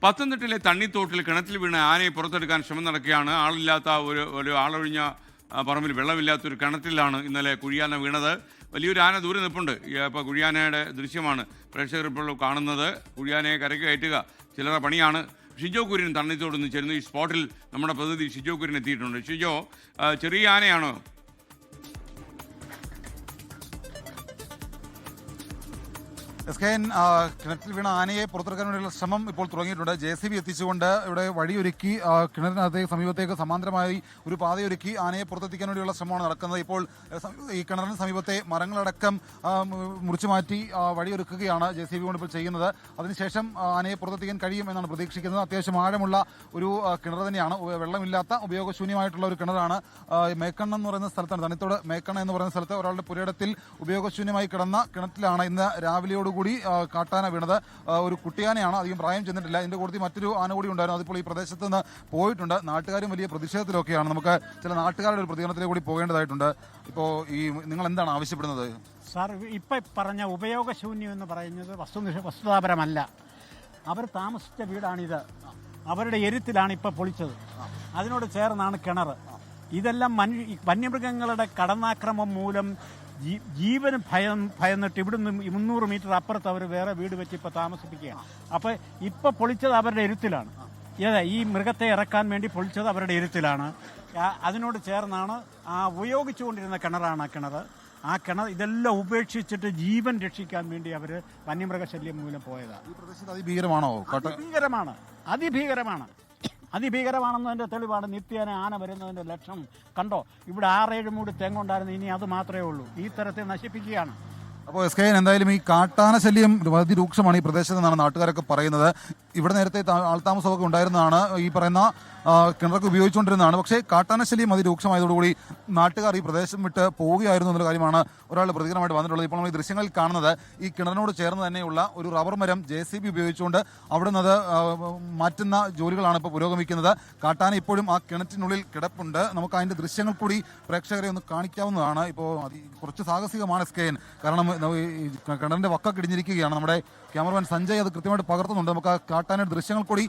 പത്തനംതിട്ടയിലെ തണ്ണിത്തോട്ടിൽ കിണറ്റിൽ വീണ് ആനയെ പുറത്തെടുക്കാൻ ശ്രമം നടക്കുകയാണ്. ആളില്ലാത്ത ഒരു ആളൊഴിഞ്ഞ പറമ്പിൽ വെള്ളമില്ലാത്തൊരു കിണറ്റിലാണ് ഇന്നലെ കുഴിയാന വീണത്. വലിയൊരു ആന ദൂരെ നിൽപ്പുണ്ട്. ഇപ്പോൾ കുഴിയാനയുടെ ദൃശ്യമാണ് പ്രേക്ഷകർ ഇപ്പോൾ കാണുന്നത്. കുഴിയാനയെ കരയ്ക്ക് കയറ്റുക ചിലരുടെ പണിയാണ്. ഷിജോ കുര്യൻ തണ്ണിത്തോട് നിന്ന് ചേരുന്നു. ഈ സ്പോട്ടിൽ നമ്മുടെ പ്രതിനിധി ഷിജോ കുര്യൻ എത്തിയിട്ടുണ്ട്. ഷിജോ, ചെറിയ ആനയാണോ? കിണറ്റിൽ വീണ ആനയെ പുറത്തെടുക്കാൻ വേണ്ടിയുള്ള ശ്രമം ഇപ്പോൾ തുടങ്ങിയിട്ടുണ്ട്. JCB എത്തിച്ചുകൊണ്ട് ഇവിടെ വഴിയൊരുക്കി കിണറിനകത്തേക്ക് സമീപത്തേക്ക് സമാന്തരമായി ഒരു പാതയൊരുക്കി ആനയെ പുറത്തെത്തിക്കാൻ വേണ്ടിയുള്ള ശ്രമമാണ് നടക്കുന്നത്. ഇപ്പോൾ ഈ കിണറിന് സമീപത്തെ മരങ്ങളടക്കം മുറിച്ചു മാറ്റി വഴിയൊരുക്കുകയാണ് JCB കൊണ്ട് ഇപ്പോൾ ചെയ്യുന്നത്. അതിനുശേഷം ആനയെ പുറത്തെത്തിക്കാൻ കഴിയും എന്നാണ് പ്രതീക്ഷിക്കുന്നത്. അത്യാവശ്യം ആഴമുള്ള ഒരു കിണർ തന്നെയാണ്. വെള്ളമില്ലാത്ത ഉപയോഗശൂന്യമായിട്ടുള്ള ഒരു കിണറാണ്. മേക്കണ്ണ എന്ന് പറയുന്ന സ്ഥലത്താണ്, തണ്ണിത്തോട് മേക്കണ്ണ എന്ന് പറയുന്ന സ്ഥലത്ത് ഒരാളുടെ പുരയിടത്തിൽ ഉപയോഗശൂന്യമായി കിടന്ന കിണറ്റിലാണ് ഇന്ന് രാവിലെയോട് കൂടി കാട്ടാന വീണത്. ഒരു കുട്ടിയാനയാണ്, അധികം പ്രായം ചെന്നിട്ടില്ല. ഇതിന്റെ കൂട്ടത്തിൽ മറ്റൊരു ആന കൂടി ഉണ്ടായിരുന്നു. അതിപ്പോൾ ഈ പ്രദേശത്ത് നിന്ന് പോയിട്ടുണ്ട്. നാട്ടുകാരും വലിയ പ്രതിഷേധത്തിലൊക്കെയാണ്. നമുക്ക് ചില നാട്ടുകാരുടെ ഒരു പ്രതികരണത്തിലേക്ക് കൂടി പോകേണ്ടതായിട്ടുണ്ട്. ഇപ്പോൾ ഈ നിങ്ങൾ എന്താണ് ആവശ്യപ്പെടുന്നത്? സാർ, ഇപ്പം പറഞ്ഞ ഉപയോഗശൂന്യം എന്ന് പറയുന്നത് വസ്തുതാപരമല്ല. അവർ താമസിച്ച വീടാണിത്. അവരുടെ എരുത്തിലാണ് ഇപ്പോൾ പൊളിച്ചത്. അതിനോട് ചേർന്നാണ് കിണർ. ഇതെല്ലാം വന്യമൃഗങ്ങളുടെ കടന്നാക്രമം മൂലം ജീവന് ഭയന്നിട്ട് ഇവിടുന്ന് 300 മീറ്റർ അപ്പുറത്ത് അവർ വേറെ വീട് വെച്ച് ഇപ്പോൾ താമസിപ്പിക്കുകയാണ്. അപ്പോൾ ഇപ്പോൾ പൊളിച്ചത് അവരുടെ എരുത്തിലാണ്. ഈ മൃഗത്തെ ഇറക്കാൻ വേണ്ടി പൊളിച്ചത് അവരുടെ എരുത്തിലാണ്. അതിനോട് ചേർന്നാണ് ഉപയോഗിച്ചുകൊണ്ടിരുന്ന കിണറാണ് ആ കിണർ. ഇതെല്ലാം ഉപേക്ഷിച്ചിട്ട് ജീവൻ രക്ഷിക്കാൻ വേണ്ടി അവർ വന്യമൃഗശല്യം മൂലം പോയതാണ്. ഈ പ്രദേശത്ത് അതിഭീകരമാണോ? അതിഭീകരമാണെന്നതിന്റെ തെളിവാണ് നിത്യേന ആന വരുന്നതിന്റെ ലക്ഷം കണ്ടോ. ഇവിടെ 6-7 മൂട് തെങ്ങുണ്ടായിരുന്നു, ഇനി അത് മാത്രമേ ഉള്ളൂ. ഈ തരത്തിൽ നശിപ്പിക്കുകയാണ്. അപ്പോൾ SKN എന്തായാലും ഈ കാട്ടാന ശല്യം അതിരൂക്ഷമാണ് ഈ പ്രദേശത്ത് നിന്നാണ് നാട്ടുകാരൊക്കെ പറയുന്നത്. ഇവിടെ നേരത്തെ ആൾതാമസമൊക്കെ ഉണ്ടായിരുന്നതാണ്, ഈ പറയുന്ന കിണറൊക്കെ ഉപയോഗിച്ചുകൊണ്ടിരുന്നതാണ്. പക്ഷേ കാട്ടാന ശല്യം അതിരൂക്ഷമായതോടുകൂടി നാട്ടുകാർ ഈ പ്രദേശം വിട്ട് പോവുകയായിരുന്നു എന്നുള്ള കാര്യമാണ് ഒരാളുടെ പ്രതികരണമായിട്ട് വന്നിട്ടുള്ളത്. ഇപ്പോൾ നമ്മൾ ഈ ദൃശ്യങ്ങളിൽ കാണുന്നത് ഈ കിണറിനോട് ചേർന്ന് തന്നെയുള്ള ഒരു റബ്ബർ മരം JCB ഉപയോഗിച്ചുകൊണ്ട് അവിടെ നിന്ന് മാറ്റുന്ന ജോലികളാണ് ഇപ്പോൾ പുരോഗമിക്കുന്നത്. കാട്ടാന ഇപ്പോഴും ആ കിണറ്റിനുള്ളിൽ കിടപ്പുണ്ട്. നമുക്ക് അതിൻ്റെ ദൃശ്യങ്ങൾ കൂടി പ്രേക്ഷകരെ ഒന്ന് കാണിക്കാവുന്നതാണ്. ഇപ്പോൾ കുറച്ച് സാഹസികമാണ് SKN, കാരണം കിണറിൻ്റെ വക്കൊക്കെ ഇടിഞ്ഞിരിക്കുകയാണ്. നമ്മുടെ ക്യാമറമാൻ സഞ്ജയ് അത് കൃത്യമായിട്ട് പകർത്തുന്നുണ്ട്. നമുക്ക് ആ കാട്ടാനയുടെ ദൃശ്യങ്ങൾ കൂടി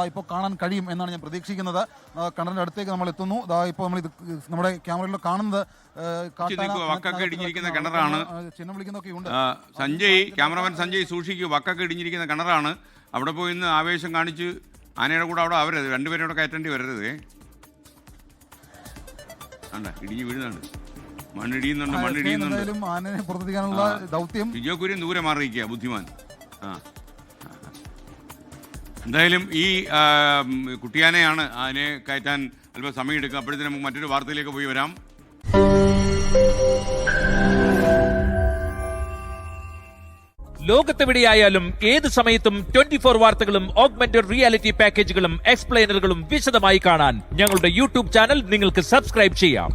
ഇപ്പോൾ കാണാൻ കഴിയും എന്നാണ് ഞാൻ പ്രതീക്ഷിക്കുന്നത്. കിണറിന്റെ അടുത്തേക്ക് നമ്മൾ എത്തുന്നു. ഇപ്പോൾ നമ്മൾ നമ്മുടെ ക്യാമറയിൽ കാണുന്നത് ഇടിഞ്ഞിരിക്കുന്ന കിണറാണ്. ചിഹ്നം വിളിക്കുന്നൊക്കെ ഉണ്ട്. ക്യാമറമാൻ സഞ്ജയ് സൂക്ഷിക്കൂ, വക്കൊക്കെ ഇടിഞ്ഞിരിക്കുന്ന കിണറാണ്. അവിടെ പോയി ഇന്ന് ആവേശം കാണിച്ച് ആനയുടെ കൂടെ അവിടെ അവരത് രണ്ടുപേരും കൂടെ കയറ്റേണ്ടി വരരുത്. ഇടിഞ്ഞ് വീഴുന്നുണ്ട്, മണ്ണിടിയുന്നുണ്ട്. ആനയെ പുറത്തെത്തിക്കാനുള്ള ദൗത്യം ഷിജോ കുര്യൻ ദൂരെ മാറിയിരിക്കുക, ബുദ്ധിമാൻ. എന്തായാലും ഈ കുട്ടിയാനയാണ്. ആനയെ കയറ്റാൻ അല്പം സമയമെടുക്കുക. അപ്പോഴത്തേനും നമുക്ക് മറ്റൊരു വാർത്തയിലേക്ക് പോയി വരാം. ലോകത്തെവിടെയായാലും ഏത് സമയത്തും 24 വാർത്തകളും ഓഗ്മെന്റഡ് റിയാലിറ്റി പാക്കേജുകളും എക്സ്പ്ലെയിനറുകളും വിശദമായി കാണാൻ ഞങ്ങളുടെ YouTube ചാനൽ നിങ്ങൾക്ക് സബ്സ്ക്രൈബ് ചെയ്യാം.